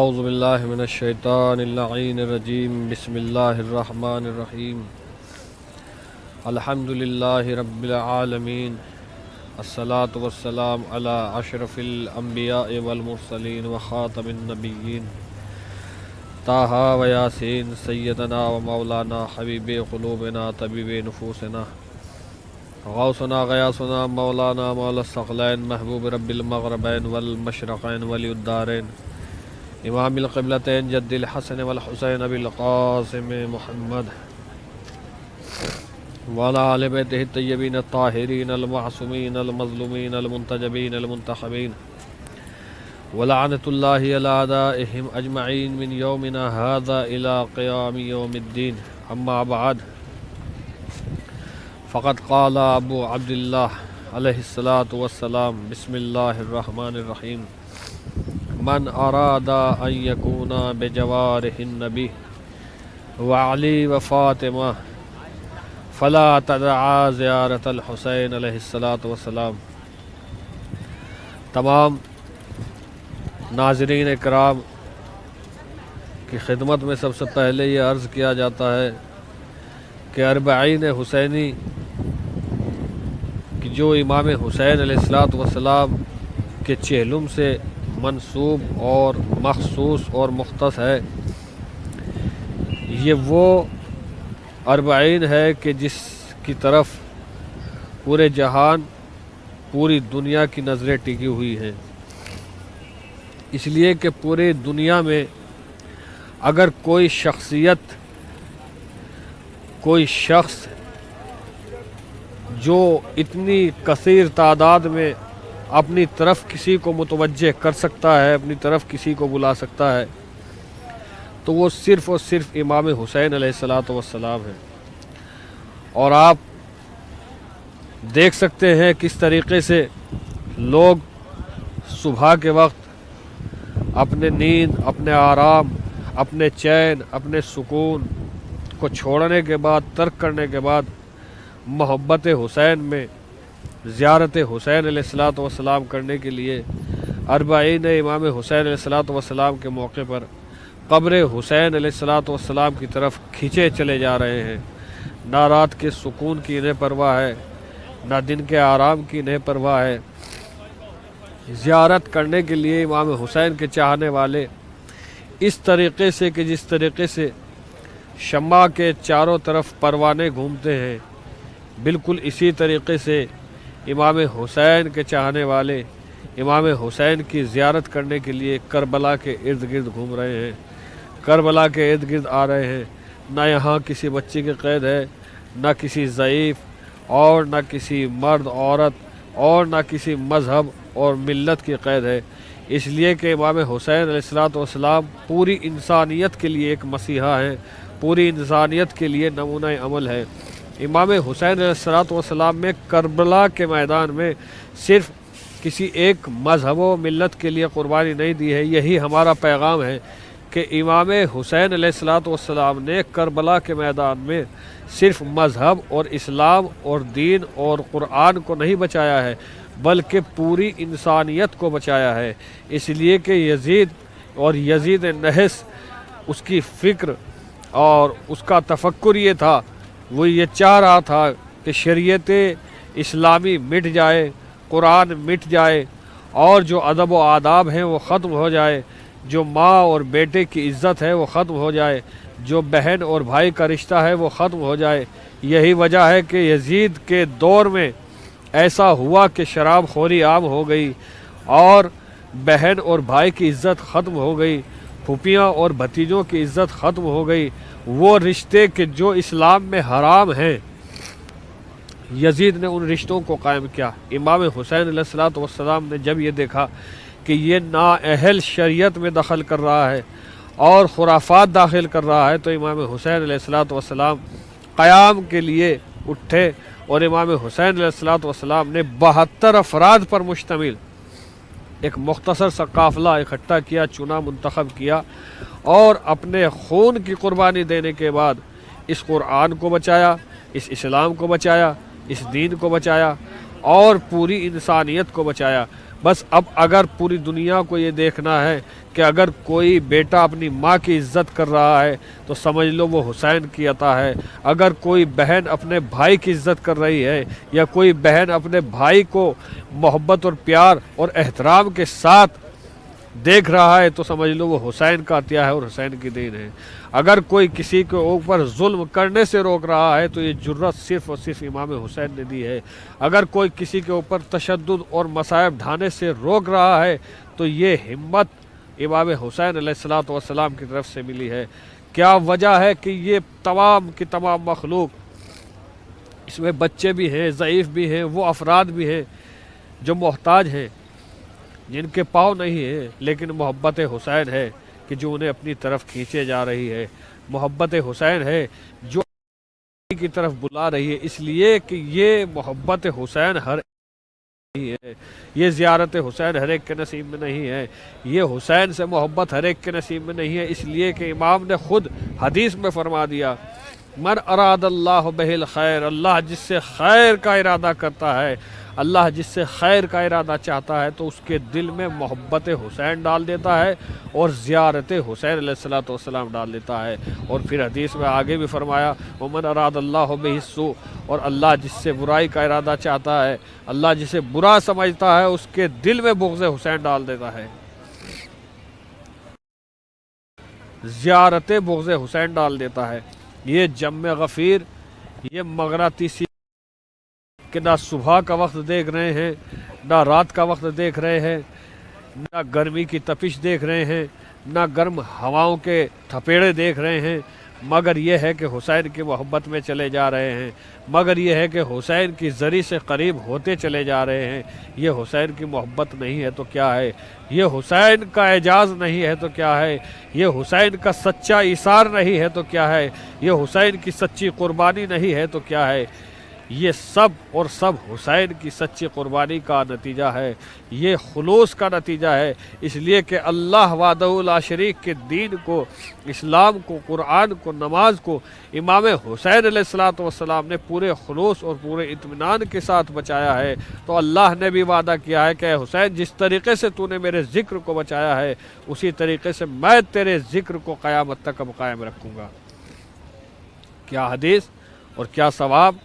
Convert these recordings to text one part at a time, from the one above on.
اعوذ باللہ من الشیطان اللعین الرجیم بسم اللہ الرحمن الرحیم الحمد للہ رب العالمین الصلاة والسلام علی اشرف الانبیاء والمرسلین وخاتم النبیین طٰہٰ و یاسین سیدنا و مولانا حبیب قلوبنا طبیب نفوسنا غوثنا غیاثنا مولانا مولا الثقلین محبوب رب المغربین والمشرقین ولی الدارین امام القبلتین جد الحسن والحسین ابی القاسم محمد وعلی آل بیتہ الطیبین الطاہرین المعصومین المظلومین المنتجبین المنتخبین ولعنۃ اللہ علی اعدائہم اجمعین من یومنا ھذا الی قیام یوم الدین اما بعد فقد قال ابو عبداللہ علیہ الصلاۃ والسلام بسم اللہ الرحمن الرحیم من اراد ان یکون بجوارہ النبی وعلی وفاطمہ فلا تدعا زیارت الحسین علیہ الصلاۃ والسلام۔ تمام ناظرین کرام کی خدمت میں سب سے پہلے یہ عرض کیا جاتا ہے کہ اربعین حسینی کہ جو امام حسین علیہ الصلاۃ والسلام کے چہلم سے منسوب اور مخصوص اور مختص ہے، یہ وہ اربعین ہے کہ جس کی طرف پورے جہان پوری دنیا کی نظریں ٹکی ہوئی ہیں، اس لیے کہ پوری دنیا میں اگر کوئی شخصیت، کوئی شخص جو اتنی کثیر تعداد میں اپنی طرف کسی کو متوجہ کر سکتا ہے، اپنی طرف کسی کو بلا سکتا ہے، تو وہ صرف اور صرف امام حسین علیہ الصلاۃ والسلام ہیں۔ اور آپ دیکھ سکتے ہیں کس طریقے سے لوگ صبح کے وقت اپنے نیند، اپنے آرام، اپنے چین، اپنے سکون کو چھوڑنے کے بعد، ترک کرنے کے بعد محبت حسین میں زیارت حسین علیہ الصلاۃ والسلام کرنے کے لیے اربعین امام حسین علیہ الصلاۃ والسلام کے موقع پر قبر حسین علیہ الصلاۃ والسلام کی طرف کھینچے چلے جا رہے ہیں۔ نہ رات کے سکون کی انہیں پرواہ ہے، نہ دن کے آرام کی انہیں پرواہ ہے۔ زیارت کرنے کے لیے امام حسین کے چاہنے والے اس طریقے سے کہ جس طریقے سے شمع کے چاروں طرف پروانے گھومتے ہیں، بالکل اسی طریقے سے امام حسین کے چاہنے والے امام حسین کی زیارت کرنے کے لیے کربلا کے ارد گرد گھوم رہے ہیں، کربلا کے ارد گرد آ رہے ہیں۔ نہ یہاں کسی بچے کی قید ہے، نہ کسی ضعیف اور نہ کسی مرد عورت اور نہ کسی مذہب اور ملت کی قید ہے، اس لیے کہ امام حسین علیہ الصلاۃ والسلام پوری انسانیت کے لیے ایک مسیحا ہے، پوری انسانیت کے لیے نمونہ عمل ہے۔ امام حسین علیہ الصلاۃ والسلام میں کربلا کے میدان میں صرف کسی ایک مذہب و ملت کے لیے قربانی نہیں دی ہے۔ یہی ہمارا پیغام ہے کہ امام حسین علیہ الصلاۃ والسلام نے کربلا کے میدان میں صرف مذہب اور اسلام اور دین اور قرآن کو نہیں بچایا ہے، بلکہ پوری انسانیت کو بچایا ہے۔ اس لیے کہ یزید اور یزید نحس اس کی فکر اور اس کا تفکر یہ تھا، وہ یہ چاہ رہا تھا کہ شریعت اسلامی مٹ جائے، قرآن مٹ جائے، اور جو ادب و آداب ہیں وہ ختم ہو جائے، جو ماں اور بیٹے کی عزت ہے وہ ختم ہو جائے، جو بہن اور بھائی کا رشتہ ہے وہ ختم ہو جائے۔ یہی وجہ ہے کہ یزید کے دور میں ایسا ہوا کہ شراب خوری عام ہو گئی اور بہن اور بھائی کی عزت ختم ہو گئی، پھوپھیاں اور بھتیجوں کی عزت ختم ہو گئی۔ وہ رشتے کہ جو اسلام میں حرام ہیں، یزید نے ان رشتوں کو قائم کیا۔ امام حسین علیہ الصلاۃ والسلام نے جب یہ دیکھا کہ یہ نااہل شریعت میں دخل کر رہا ہے اور خرافات داخل کر رہا ہے، تو امام حسین علیہ الصلاۃ والسلام قیام کے لیے اٹھے، اور امام حسین علیہ الصلاۃ والسلام نے 72 افراد پر مشتمل ایک مختصر سا قافلہ اکٹھا کیا، چنا، منتخب کیا، اور اپنے خون کی قربانی دینے کے بعد اس قرآن کو بچایا، اس اسلام کو بچایا، اس دین کو بچایا اور پوری انسانیت کو بچایا۔ بس اب اگر پوری دنیا کو یہ دیکھنا ہے کہ اگر کوئی بیٹا اپنی ماں کی عزت کر رہا ہے تو سمجھ لو وہ حسین کی عطا ہے، اگر کوئی بہن اپنے بھائی کی عزت کر رہی ہے یا کوئی بہن اپنے بھائی کو محبت اور پیار اور احترام کے ساتھ دیکھ رہا ہے تو سمجھ لو وہ حسین کا عطیہ ہے اور حسین کی دین ہے۔ اگر کوئی کسی کے اوپر ظلم کرنے سے روک رہا ہے تو یہ جرت صرف اور صرف امام حسین نے دی ہے۔ اگر کوئی کسی کے اوپر تشدد اور مصائب ڈھانے سے روک رہا ہے تو یہ ہمت امام حسین علیہ السلام کی طرف سے ملی ہے۔ کیا وجہ ہے کہ یہ تمام کی تمام مخلوق، اس میں بچے بھی ہیں، ضعیف بھی ہیں، وہ افراد بھی ہیں جو محتاج ہیں، جن کے پاؤں نہیں ہیں، لیکن محبت حسین ہے کہ جو انہیں اپنی طرف کھینچے جا رہی ہے، محبت حسین ہے جو کی طرف بلا رہی ہے، اس لیے کہ یہ محبت حسین ہر نہیں ہے، یہ زیارت حسین ہر ایک کے نصیب میں نہیں ہے، یہ حسین سے محبت ہر ایک کے نصیب میں نہیں ہے، اس لیے کہ امام نے خود حدیث میں فرما دیا، من اراد اللہ بہ الخیر، اللہ جس سے خیر کا ارادہ کرتا ہے، اللہ جس سے خیر کا ارادہ چاہتا ہے تو اس کے دل میں محبت حسین ڈال دیتا ہے اور زیارت حسین علیہ السلام ڈال دیتا ہے۔ اور پھر حدیث میں آگے بھی فرمایا ومن اراد اللہ بہ السوء، اور اللہ جس سے برائی کا ارادہ چاہتا ہے، اللہ جسے برا سمجھتا ہے اس کے دل میں بغض حسین ڈال دیتا ہے، زیارت بغض حسین ڈال دیتا ہے۔ یہ جم غفیر، یہ مغناطیسی کہ نہ صبح کا وقت دیکھ رہے ہیں، نہ رات کا وقت دیکھ رہے ہیں، نہ گرمی کی تپش دیکھ رہے ہیں، نہ گرم ہواؤں کے تھپیڑے دیکھ رہے ہیں، مگر یہ ہے کہ حسین کی محبت میں چلے جا رہے ہیں، مگر یہ ہے کہ حسین کی زری سے قریب ہوتے چلے جا رہے ہیں۔ یہ حسین کی محبت نہیں ہے تو کیا ہے، یہ حسین کا اعجاز نہیں ہے تو کیا ہے، یہ حسین کا سچا ایثار نہیں ہے تو کیا ہے، یہ حسین کی سچی قربانی نہیں ہے تو کیا ہے، یہ سب اور سب حسین کی سچی قربانی کا نتیجہ ہے، یہ خلوص کا نتیجہ ہے۔ اس لیے کہ اللہ وحدہ لا شریک کے دین کو، اسلام کو، قرآن کو، نماز کو امام حسین علیہ السلام نے پورے خلوص اور پورے اطمینان کے ساتھ بچایا ہے، تو اللہ نے بھی وعدہ کیا ہے کہ اے حسین جس طریقے سے تو نے میرے ذکر کو بچایا ہے اسی طریقے سے میں تیرے ذکر کو قیامت تک قائم رکھوں گا۔ کیا حدیث اور کیا ثواب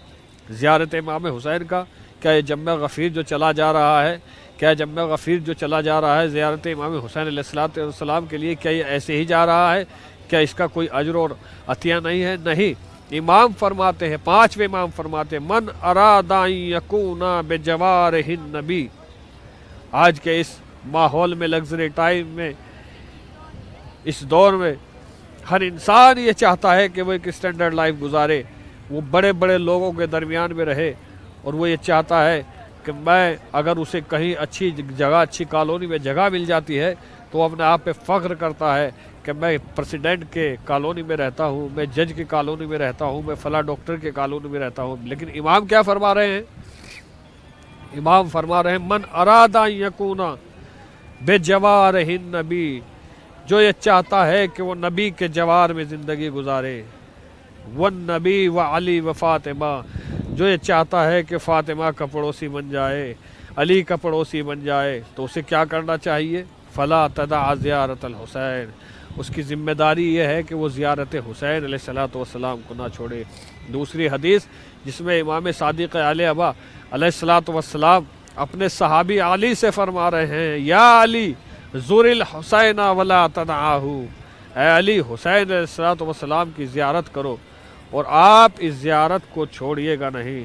زیارت امام حسین کا! کیا یہ جم غفیر جو چلا جا رہا ہے، کیا جم غفیر جو چلا جا رہا ہے زیارت امام حسین علیہ السلام کے لیے، کیا یہ ایسے ہی جا رہا ہے؟ کیا اس کا کوئی اجر اور عطیہ نہیں ہے؟ نہیں، امام فرماتے ہیں، پانچویں امام فرماتے ہیں من اراد ان یکون بجوارہ النبی۔ آج کے اس ماحول میں، لگژری ٹائم میں، اس دور میں ہر انسان یہ چاہتا ہے کہ وہ ایک اسٹینڈرڈ لائف گزارے، وہ بڑے بڑے لوگوں کے درمیان میں رہے، اور وہ یہ چاہتا ہے کہ میں اگر اسے کہیں اچھی جگہ، اچھی کالونی میں جگہ مل جاتی ہے تو وہ اپنے آپ پہ فخر کرتا ہے کہ میں پریزیڈنٹ کے کالونی میں رہتا ہوں، میں جج کی کالونی میں رہتا ہوں، میں فلاں ڈاکٹر کے کالونی میں رہتا ہوں۔ لیکن امام کیا فرما رہے ہیں؟ امام فرما رہے ہیں من اراد ان یکون بجوارہ النبی، جو یہ چاہتا ہے کہ وہ نبی کے جوار میں زندگی گزارے، والنبی وعلی و فاطمہ، جو یہ چاہتا ہے کہ فاطمہ کا پڑوسی بن جائے، علی کا پڑوسی بن جائے، تو اسے کیا کرنا چاہیے؟ فلا تدع زیارت الحسین، اس کی ذمہ داری یہ ہے کہ وہ زیارت حسین علیہ السلام کو نہ چھوڑے۔ دوسری حدیث جس میں امام صادق علیہ ابا علیہ السلام اپنے صحابی علی سے فرما رہے ہیں یا علی زور الحسین ولا تدعہ، اے علی حسین علیہ السلام کی زیارت کرو اور آپ اس زیارت کو چھوڑیے گا نہیں،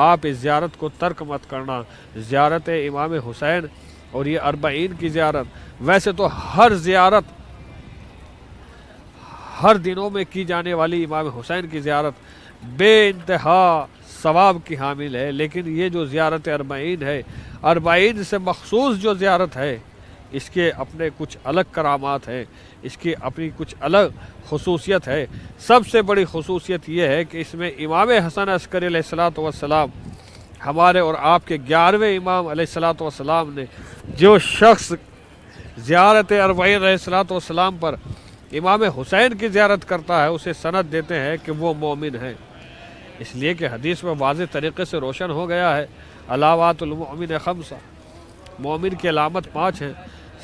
آپ اس زیارت کو ترک مت کرنا۔ زیارت امام حسین اور یہ 40 کی زیارت، ویسے تو ہر زیارت ہر دنوں میں کی جانے والی امام حسین کی زیارت بے انتہا ثواب کی حامل ہے، لیکن یہ جو زیارت 40 ہے، 40 سے مخصوص جو زیارت ہے، اس کے اپنے کچھ الگ کرامات ہیں، اس کی اپنی کچھ الگ خصوصیت ہے۔ سب سے بڑی خصوصیت یہ ہے کہ اس میں امام حسن عسکری علیہ السلام، ہمارے اور آپ کے 11ویں امام علیہ السلام نے جو شخص زیارت 40 علیہ السلام پر امام حسین کی زیارت کرتا ہے اسے سند دیتے ہیں کہ وہ مومن ہے، اس لیے کہ حدیث میں واضح طریقے سے روشن ہو گیا ہے علاوات المؤمن خمسہ، مومن کی علامت 5 ہیں: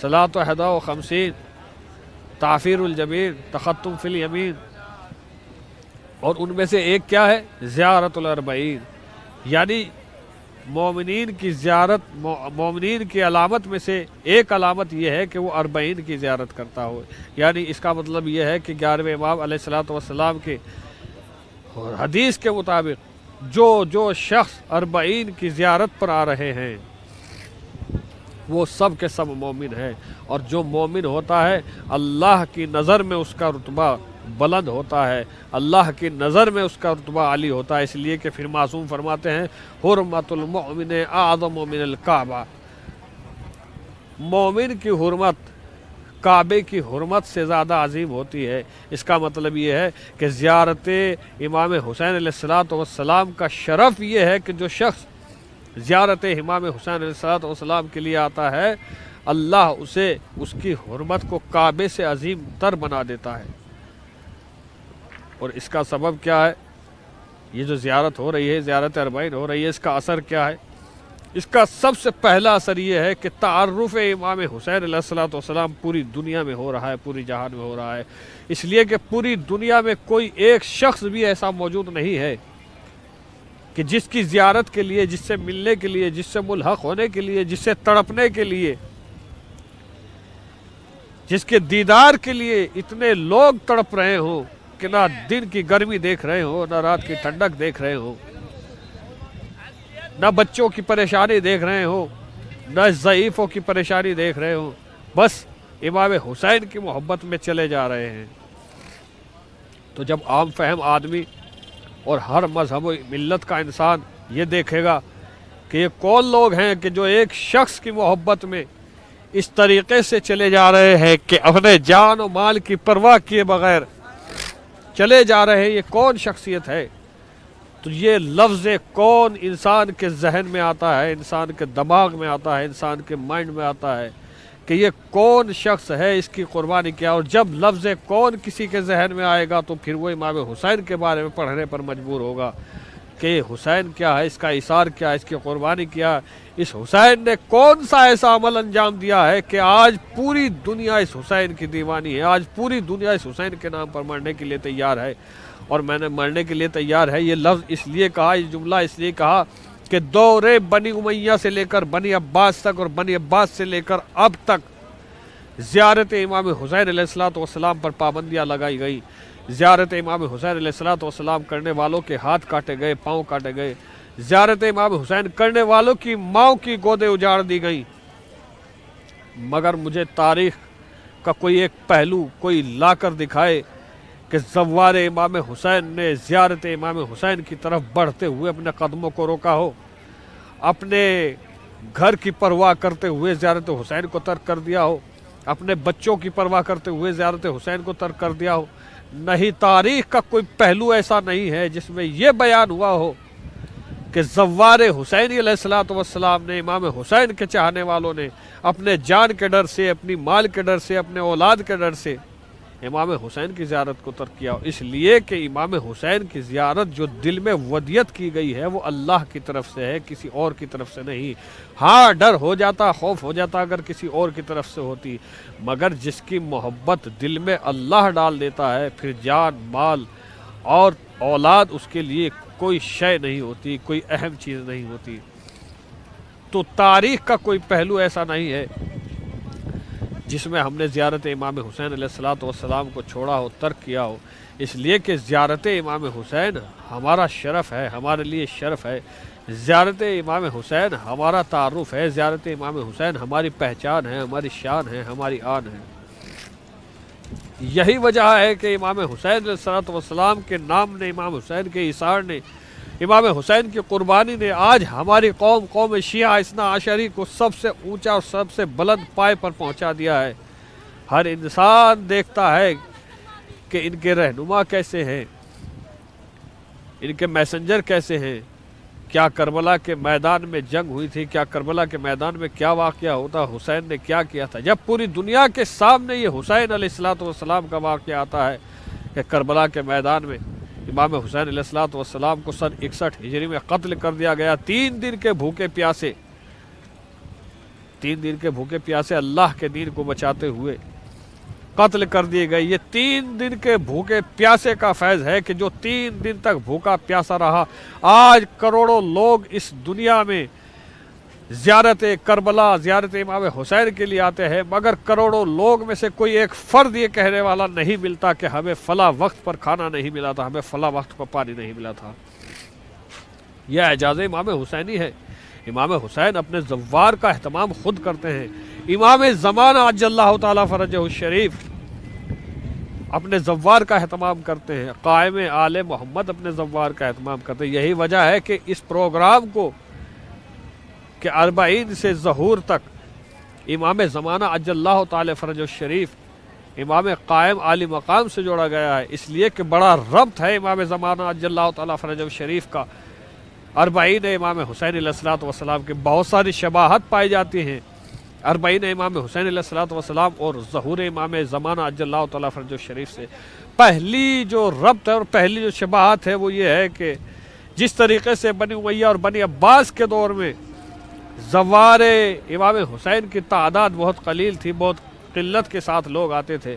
صلاۃ و حدا و خمسین، تعفیر الجبین، تختم فی الیمین، اور ان میں سے ایک کیا ہے؟ زیارت الاربعین، یعنی مومنین کی زیارت، مومنین کی علامت میں سے ایک علامت یہ ہے کہ وہ 40 کی زیارت کرتا ہو۔ یعنی اس کا مطلب یہ ہے کہ 11ویں امام علیہ الصلوۃ والسلام کے حدیث کے مطابق جو شخص 40 کی زیارت پر آ رہے ہیں وہ سب کے سب مومن ہیں، اور جو مومن ہوتا ہے اللہ کی نظر میں اس کا رتبہ بلند ہوتا ہے، اللہ کی نظر میں اس کا رتبہ عالی ہوتا ہے، اس لیے کہ پھر معصوم فرماتے ہیں حرمت المؤمن اعظم من الکعبہ، مومن کی حرمت کعبے کی حرمت سے زیادہ عظیم ہوتی ہے۔ اس کا مطلب یہ ہے کہ زیارت امام حسین علیہ الصلوۃ والسلام کا شرف یہ ہے کہ جو شخص زیارت امام حسین علیہ الصلوۃ والسلام کے لیے آتا ہے، اللہ اسے اس کی حرمت کو کعبے سے عظیم تر بنا دیتا ہے۔ اور اس کا سبب کیا ہے؟ یہ جو زیارت ہو رہی ہے، زیارت 40 ہو رہی ہے، اس کا اثر کیا ہے؟ اس کا سب سے پہلا اثر یہ ہے کہ تعارف امام حسین علیہ الصلوۃ والسلام پوری دنیا میں ہو رہا ہے، پوری جہان میں ہو رہا ہے، اس لیے کہ پوری دنیا میں کوئی ایک شخص بھی ایسا موجود نہیں ہے کہ جس کی زیارت کے لیے، جس سے ملنے کے لیے، جس سے ملحق ہونے کے لیے، جس سے تڑپنے کے لیے، جس کے دیدار کے لیے اتنے لوگ تڑپ رہے ہوں کہ نہ دن کی گرمی دیکھ رہے ہوں، نہ رات کی ٹھنڈک دیکھ رہے ہوں، نہ بچوں کی پریشانی دیکھ رہے ہوں، نہ ضعیفوں کی پریشانی دیکھ رہے ہوں، بس امام حسین کی محبت میں چلے جا رہے ہیں۔ تو جب عام فہم آدمی اور ہر مذہب و ملت کا انسان یہ دیکھے گا کہ یہ کون لوگ ہیں کہ جو ایک شخص کی محبت میں اس طریقے سے چلے جا رہے ہیں کہ اپنے جان و مال کی پرواہ کیے بغیر چلے جا رہے ہیں، یہ کون شخصیت ہے؟ تو یہ لفظ کون انسان کے ذہن میں آتا ہے، انسان کے دماغ میں آتا ہے، انسان کے مائنڈ میں آتا ہے کہ یہ کون شخص ہے، اس کی قربانی کیا۔ اور جب لفظ کون کسی کے ذہن میں آئے گا تو پھر وہ امام حسین کے بارے میں پڑھنے پر مجبور ہوگا کہ حسین کیا ہے، اس کا ایثار کیا ہے، اس کی قربانی کیا ہے، اس حسین نے کون سا ایسا عمل انجام دیا ہے کہ آج پوری دنیا اس حسین کی دیوانی ہے، آج پوری دنیا اس حسین کے نام پر مرنے کے لیے تیار ہے۔ اور میں نے مرنے کے لیے تیار ہے یہ لفظ اس لیے کہا، یہ جملہ اس لیے کہا کہ دور بنی امیہ سے لے کر بنی عباس تک اور بنی عباس سے لے کر اب تک زیارت امام حسین علیہ الصلوۃ والسلام پر پابندیاں لگائی گئی، زیارت امام حسین علیہ الصلوۃ والسلام کرنے والوں کے ہاتھ کاٹے گئے، پاؤں کاٹے گئے، زیارت امام حسین کرنے والوں کی ماؤں کی گودیں اجاڑ دی گئیں، مگر مجھے تاریخ کا کوئی ایک پہلو کوئی لا کر دکھائے کہ زوار امام حسین نے زیارت امام حسین کی طرف بڑھتے ہوئے اپنے قدموں کو روکا ہو، اپنے گھر کی پرواہ کرتے ہوئے زیارت حسین کو ترک کر دیا ہو، اپنے بچوں کی پرواہ کرتے ہوئے زیارت حسین کو ترک کر دیا ہو۔ نہیں، تاریخ کا کوئی پہلو ایسا نہیں ہے جس میں یہ بیان ہوا ہو کہ زوار حسین علیہ الصلوۃ والسلام نے، امام حسین کے چاہنے والوں نے اپنے جان کے ڈر سے، اپنی مال کے ڈر سے، اپنے اولاد کے ڈر سے امام حسین کی زیارت کو ترک کیا ہو۔ اس لیے کہ امام حسین کی زیارت جو دل میں ودیت کی گئی ہے وہ اللہ کی طرف سے ہے، کسی اور کی طرف سے نہیں۔ ہاں ڈر ہو جاتا، خوف ہو جاتا اگر کسی اور کی طرف سے ہوتی، مگر جس کی محبت دل میں اللہ ڈال دیتا ہے پھر جان، مال اور اولاد اس کے لیے کوئی شے نہیں ہوتی، کوئی اہم چیز نہیں ہوتی۔ تو تاریخ کا کوئی پہلو ایسا نہیں ہے جس میں ہم نے زیارت امام حسین علیہ الصلوۃ والسلام کو چھوڑا ہو، ترک کیا ہو، اس لیے کہ زیارت امام حسین ہمارا شرف ہے، ہمارے لیے شرف ہے، زیارت امام حسین ہمارا تعارف ہے، زیارت امام حسین ہماری پہچان ہے، ہماری شان ہے، ہماری آن ہے۔ یہی وجہ ہے کہ امام حسین علیہ الصلوۃ والسلام کے نام نے، امام حسین کے ایثار نے، امام حسین کی قربانی نے آج ہماری قوم شیعہ اثنا عشری کو سب سے اونچا اور سب سے بلند پائے پر پہنچا دیا ہے۔ ہر انسان دیکھتا ہے کہ ان کے رہنما کیسے ہیں، ان کے میسنجر کیسے ہیں، کیا کربلا کے میدان میں جنگ ہوئی تھی، کیا کربلا کے میدان میں کیا واقعہ ہوتا، حسین نے کیا کیا تھا۔ جب پوری دنیا کے سامنے یہ حسین علیہ الصلوۃ والسلام کا واقعہ آتا ہے کہ کربلا کے میدان میں امام حسین علیہ الصلوۃ والسلام کو سن 61 ہجری میں قتل کر دیا گیا، 3 دن کے بھوکے پیاسے، 3 دن کے بھوکے پیاسے اللہ کے دین کو بچاتے ہوئے قتل کر دیے گئے۔ یہ 3 دن کے بھوکے پیاسے کا فیض ہے کہ جو 3 دن تک بھوکا پیاسا رہا۔ آج کروڑوں لوگ اس دنیا میں زیارت کربلا، زیارت امام حسین کے لیے آتے ہیں، مگر کروڑوں لوگ میں سے کوئی ایک فرد یہ کہنے والا نہیں ملتا کہ ہمیں فلاں وقت پر کھانا نہیں ملا تھا، ہمیں فلاں وقت پر پانی نہیں ملا تھا۔ یہ اعجاز امام حسینی ہے۔ امام حسین اپنے زوار کا اہتمام خود کرتے ہیں۔ امام زمانہ عجل اللہ تعالیٰ فرجہ الشریف اپنے زوار کا اہتمام کرتے ہیں۔ قائم آل محمد اپنے زوار کا اہتمام کرتے ہیں۔ یہی وجہ ہے کہ اس پروگرام کو کہ 40 سے ظہور تک امام زمانہ عجل اللہ تعالیٰ فرجہ الشریف امام قائم عالی مقام سے جوڑا گیا ہے، اس لیے کہ بڑا ربط ہے امام زمانہ عجل اللہ تعالیٰ فرجہ الشریف کا 40 امام حسین علیہ الصلوۃ والسلام کے بہت ساری شباہت پائی جاتی ہیں 40 امام حسین علیہ الصلوۃ والسلام اور ظہور امام زمانہ عجل اللہ تعالیٰ فرجہ الشریف سے۔ پہلی جو ربط ہے اور پہلی جو شباہت ہے وہ یہ ہے کہ جس طریقے سے بنی امیہ اور بنی عباس کے دور میں زوار امام حسین کی تعداد بہت قلیل تھی، بہت قلت کے ساتھ لوگ آتے تھے،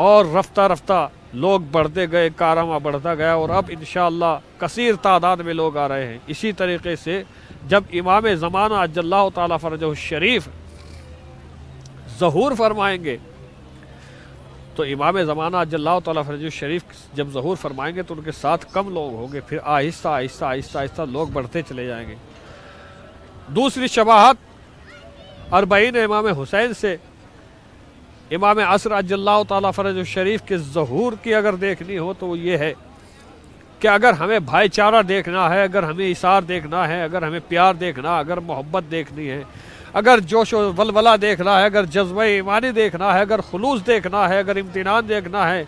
اور رفتہ رفتہ لوگ بڑھتے گئے، کارواں بڑھتا گیا، اور اب انشاءاللہ کثیر تعداد میں لوگ آ رہے ہیں۔ اسی طریقے سے جب امام زمانہ عجل اللہ تعالیٰ فرجہ الشریف ظہور فرمائیں گے تو امام زمانہ عجل اللہ تعالیٰ فرجہ الشریف جب ظہور فرمائیں گے تو ان کے ساتھ کم لوگ ہوں گے، پھر آہستہ آہستہ آہستہ آہستہ لوگ بڑھتے چلے جائیں گے۔ دوسری شباہت 40 امام حسین سے امام عصر عجل اللہ تعالیٰ فرجہ الشریف کے ظہور کی اگر دیکھنی ہو تو وہ یہ ہے کہ اگر ہمیں بھائی چارہ دیکھنا ہے، اگر ہمیں اثار دیکھنا ہے، اگر ہمیں پیار دیکھنا، اگر محبت دیکھنی ہے، اگر جوش و ولولہ دیکھنا ہے، اگر جذبہ ایمانی دیکھنا ہے، اگر خلوص دیکھنا ہے، اگر امتنان دیکھنا ہے،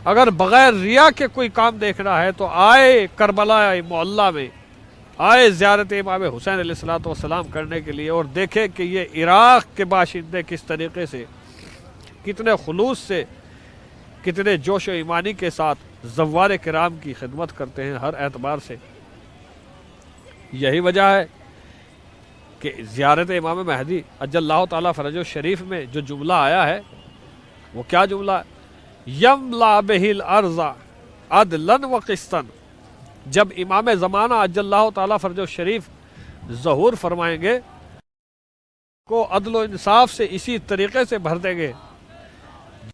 اگر بغیر ریا کے کوئی کام دیکھنا ہے تو آئے کربلا معلیٰ میں، آئے زیارت امام حسین علیہ الصلوۃ والسلام کرنے کے لیے، اور دیکھیں کہ یہ عراق کے باشندے کس طریقے سے، کتنے خلوص سے، کتنے جوش و ایمانی کے ساتھ زوار کرام کی خدمت کرتے ہیں ہر اعتبار سے۔ یہی وجہ ہے کہ زیارت امام مہدی عجل اللہ تعالیٰ فرجہ الشریف میں جو جملہ آیا ہے وہ کیا جملہ ہے؟ یملا بہ الارض عدلا و قسطا۔ جب امام زمانہ عجل اللہ تعالیٰ فرجہ الشریف ظہور فرمائیں گے کو عدل و انصاف سے اسی طریقے سے بھر دیں گے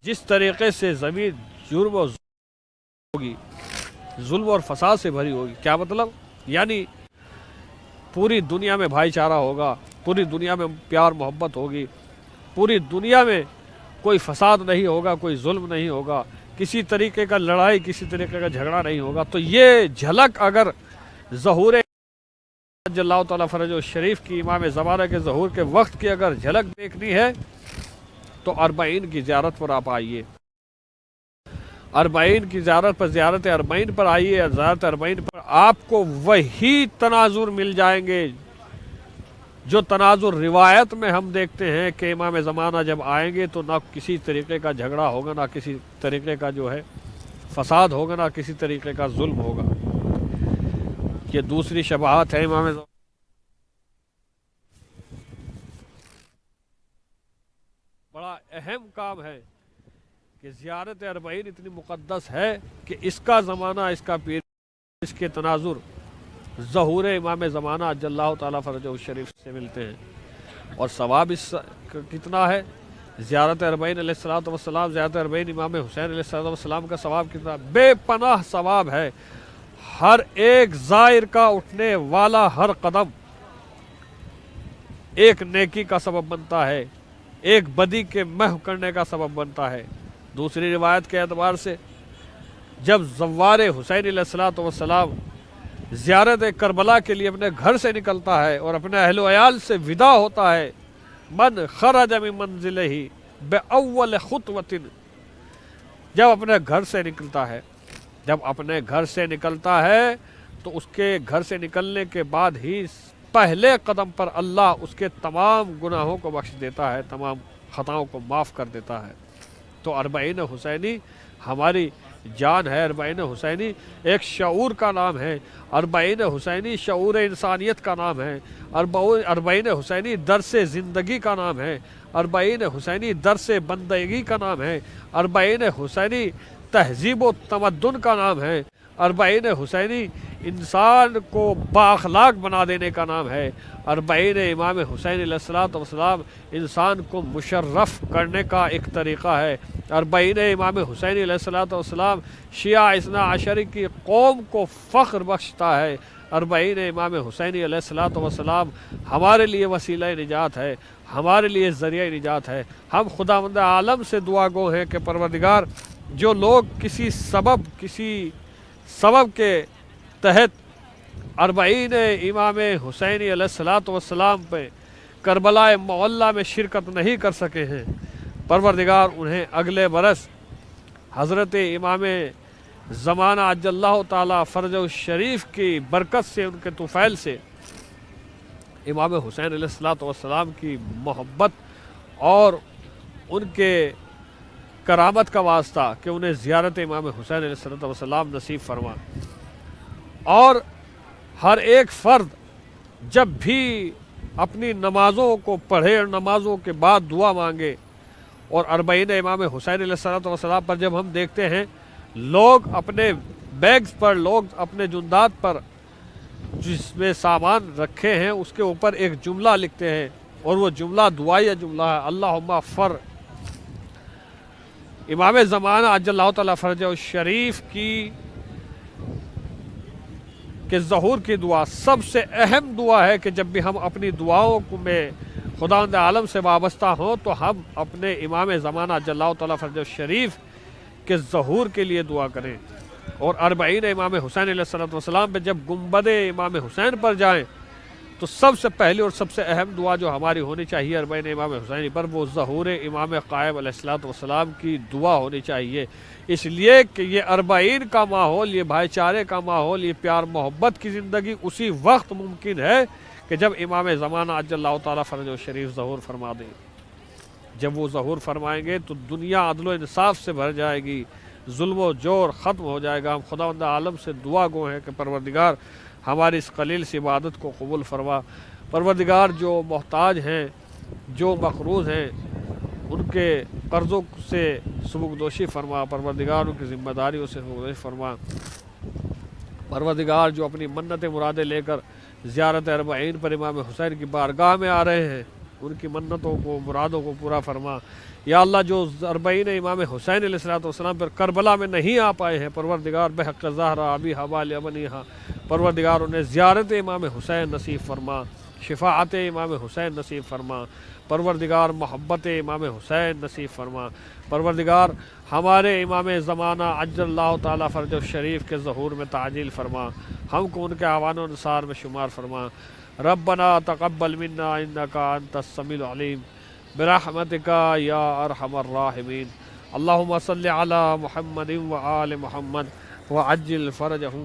جس طریقے سے زمین جرم و ہوگی، ظلم اور فساد سے بھری ہوگی۔ کیا مطلب؟ یعنی پوری دنیا میں بھائی چارہ ہوگا، پوری دنیا میں پیار محبت ہوگی، پوری دنیا میں کوئی فساد نہیں ہوگا، کوئی ظلم نہیں ہوگا، کسی طریقے کا لڑائی، کسی طریقے کا جھگڑا نہیں ہوگا۔ تو یہ جھلک اگر ظہور عجل اللہ تعالیٰ فرجہ الشریف کی امام زمانہ کے ظہور کے وقت کی اگر جھلک دیکھنی ہے تو 40 کی زیارت پر آپ آئیے، 40 کی زیارت پر، زیارت 40 پر آئیے۔ زیارت 40 پر آپ کو وہی تناظر مل جائیں گے جو تناظر روایت میں ہم دیکھتے ہیں کہ امام زمانہ جب آئیں گے تو نہ کسی طریقے کا جھگڑا ہوگا، نہ کسی طریقے کا جو ہے فساد ہوگا، نہ کسی طریقے کا ظلم ہوگا۔ یہ دوسری شباہت ہے امام زمانہ۔ بڑا اہم کام ہے کہ زیارت 40 اتنی مقدس ہے کہ اس کا زمانہ، اس کا پیر، اس کے تناظر ظہور امام زمانہ عجل اللہ تعالیٰ فرجہ الشریف سے ملتے ہیں، اور ثواب اس کتنا ہے؟ زیارت 40 علیہ الصلوۃ والسلام، زیارت 40 امام حسین علیہ الصلوۃ والسلام کا ثواب کتنا؟ بے پناہ ثواب ہے۔ ہر ایک زائر کا اٹھنے والا ہر قدم ایک نیکی کا سبب بنتا ہے، ایک بدی کے محو کرنے کا سبب بنتا ہے۔ دوسری روایت کے اعتبار سے جب زوار حسین علیہ الصلوۃ والسلام زیارت کربلا کے لیے اپنے گھر سے نکلتا ہے اور اپنے اہل و عیال سے ودا ہوتا ہے، من خرج من منزلہ باول خطوۃ، جب اپنے گھر سے نکلتا ہے، جب اپنے گھر سے نکلتا ہے تو اس کے گھر سے نکلنے کے بعد ہی پہلے قدم پر اللہ اس کے تمام گناہوں کو بخش دیتا ہے، تمام خطاؤں کو معاف کر دیتا ہے۔ تو 40 حسینی ہماری جان ہے۔ اربعین حسینی ایک شعور کا نام ہے، اربعین حسینی شعور انسانیت کا نام ہے، اربعین حسینی درس زندگی کا نام ہے، اربعین حسینی درس بندگی کا نام ہے، اربعین حسینی تہذیب و تمدن کا نام ہے، اربعین حسینی انسان کو بااخلاق بنا دینے کا نام ہے، اربعین امام حسین علیہ الصلوۃ والسلام انسان کو مشرف کرنے کا ایک طریقہ ہے، اربعین امام حسین علیہ الصلوۃ والسلام شیعہ اثنا عشری کی قوم کو فخر بخشتا ہے، اربعین امام حسین علیہ الصلوۃ والسلام ہمارے لیے وسیلہ نجات ہے، ہمارے لیے ذریعہ نجات ہے۔ ہم خداوند عالم سے دعا گو ہیں کہ پروردگار جو لوگ کسی سبب کے تحت اربعین امام حسین علیہ الصلوۃ والسلام پہ کربلا معلیٰ میں شرکت نہیں کر سکے ہیں، پروردگار انہیں اگلے برس حضرت امام زمانہ عجل اللہ تعالیٰ فرجہ الشریف کی برکت سے، ان کے طفیل سے امام حسین علیہ الصلوۃ والسلام کی محبت اور ان کے کرامت کا واسطہ کہ انہیں زیارت امام حسین علیہ الصلوۃ والسلام نصیب فرما، اور ہر ایک فرد جب بھی اپنی نمازوں کو پڑھے اور نمازوں کے بعد دعا مانگے، اور اربعین امام حسین علیہ الصلوۃ والسلام پر جب ہم دیکھتے ہیں لوگ اپنے بیگز پر، لوگ اپنے جندات پر جس میں سامان رکھے ہیں اس کے اوپر ایک جملہ لکھتے ہیں، اور وہ جملہ دعائیہ جملہ ہے، اللہم فر امام زمانہ عجل اللہ تعالیٰ فرجہ الشریف کے ظہور کی دعا سب سے اہم دعا ہے کہ جب بھی ہم اپنی دعاؤں میں خداوند عالم سے وابستہ ہوں تو ہم اپنے امام زمانہ عجل اللہ تعالیٰ فرجہ الشریف کے ظہور کے لیے دعا کریں، اور اربعین امام حسین علیہ السلام پہ جب گنبد امام حسین پر جائیں تو سب سے پہلی اور سب سے اہم دعا جو ہماری ہونی چاہیے اربعین امام حسینی پر، وہ ظہور امام قائم علیہ السلام کی دعا ہونی چاہیے، اس لیے کہ یہ اربعین کا ماحول، یہ بھائی چارے کا ماحول، یہ پیار محبت کی زندگی اسی وقت ممکن ہے کہ جب امام زمانہ عجل اللہ تعالیٰ فرجہ الشریف ظہور فرما دیں۔ جب وہ ظہور فرمائیں گے تو دنیا عدل و انصاف سے بھر جائے گی، ظلم و جور ختم ہو جائے گا۔ ہم خداوند عالم سے دعا گو ہیں کہ پروردگار ہماری اس قلیل سی عبادت کو قبول فرما، پروردگار جو محتاج ہیں، جو مقروض ہیں، ان کے قرضوں سے سبکدوشی فرما، پروردگار ان کی ذمہ داریوں سے سبکدوشی فرما، پروردگار جو اپنی منت مرادیں لے کر زیارت اربعین پر امام حسین کی بارگاہ میں آ رہے ہیں، ان کی منتوں کو، مرادوں کو پورا فرما۔ یا اللہ جو اربعین امام حسین علیہ السلام پر کربلا میں نہیں آ پائے ہیں، پروردگار بحق زہرا ابی حوال ابنیہا، پروردگار انہیں زیارت امام حسین نصیب فرما، شفاعت امام حسین نصیب فرما، پروردگار محبت امام حسین نصیب فرما، پروردگار ہمارے امام زمانہ عجل اللہ تعالیٰ فرجہ الشریف کے ظہور میں تعجیل فرما، ہم کو ان کے اعوان و انصار میں شمار فرما۔ ربنا تقبل منا انک انت السمیع العلیم برحمتک یا ارحم الراحمین، اللہم صلی علی محمد وآل محمد وعجل فرجہم۔